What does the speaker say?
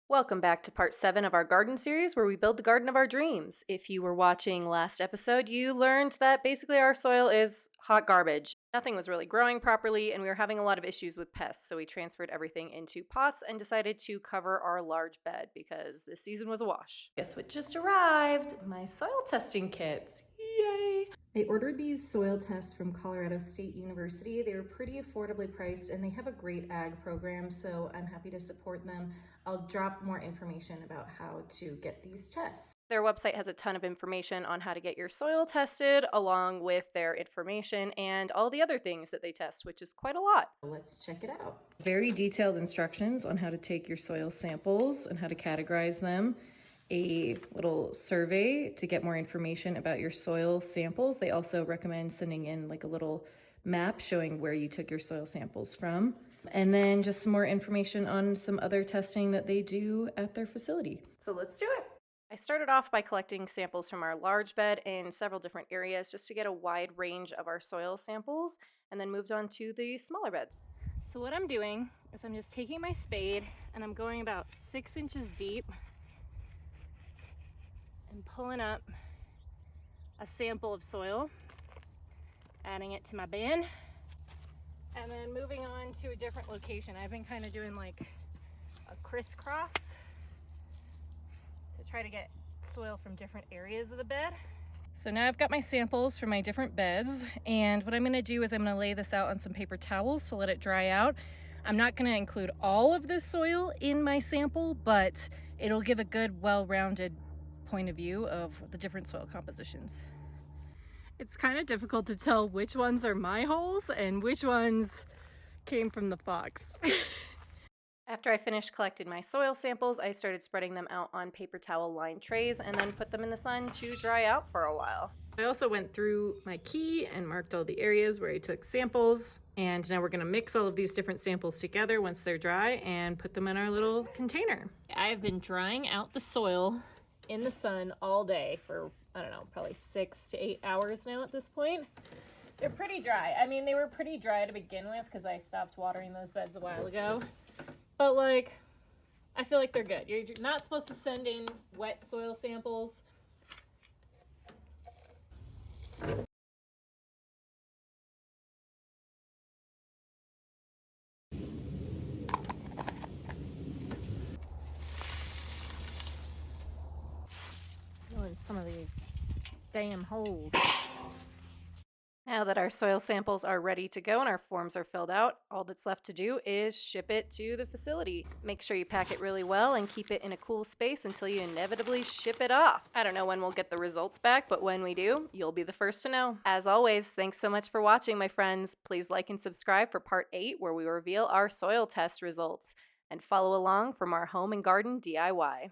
Welcome back to part 7 of our garden series where we build the garden of our dreams. If you were watching last episode, you learned that basically our soil is hot garbage. Nothing was really growing properly, and we were having a lot of issues with pests, so we transferred everything into pots and decided to cover our large bed because this season was a wash. Guess what just arrived? My soil testing kits. Yay! I ordered these soil tests from Colorado State University. They were pretty affordably priced and they have a great ag program, so I'm happy to support them. I'll drop more information about how to get these tests. Their website has a ton of information on how to get your soil tested, along with their information and all the other things that they test, which is quite a lot. Let's check it out. Very detailed instructions on how to take your soil samples and how to categorize them. A little survey to get more information about your soil samples. They also recommend sending in like a little map showing where you took your soil samples from. And then just some more information on some other testing that they do at their facility. So let's do it. I started off by collecting samples from our large bed in several different areas just to get a wide range of our soil samples, and then moved on to the smaller beds. So what I'm doing is I'm just taking my spade and I'm going about 6 inches deep and pulling up a sample of soil, adding it to my bin, and then moving on to a different location. I've been kind of doing like a crisscross to try to get soil from different areas of the bed. So now I've got my samples for my different beds, and what I'm going to do is I'm going to lay this out on some paper towels to let it dry out. I'm not going to include all of this soil in my sample, but it'll give a good, well-rounded point of view of the different soil compositions. It's kind of difficult to tell which ones are my holes and which ones came from the fox. After I finished collecting my soil samples, I started spreading them out on paper towel lined trays and then put them in the sun to dry out for a while. I also went through my key and marked all the areas where I took samples, and now we're going to mix all of these different samples together once they're dry and put them in our little container. I've been drying out the soil in the sun all day for, I don't know, probably 6 to 8 hours now at this point. They're pretty dry. I mean, they were pretty dry to begin with because I stopped watering those beds a while ago. But like, I feel like they're good. You're not supposed to send in wet soil samples. In some of these damn holes. Now that our soil samples are ready to go and our forms are filled out, all that's left to do is ship it to the facility. Make sure you pack it really well and keep it in a cool space until you inevitably ship it off. I don't know when we'll get the results back, but when we do, you'll be the first to know. As always, thanks so much for watching, my friends. Please like and subscribe for part 8, where we reveal our soil test results, and follow along from our home and garden DIY.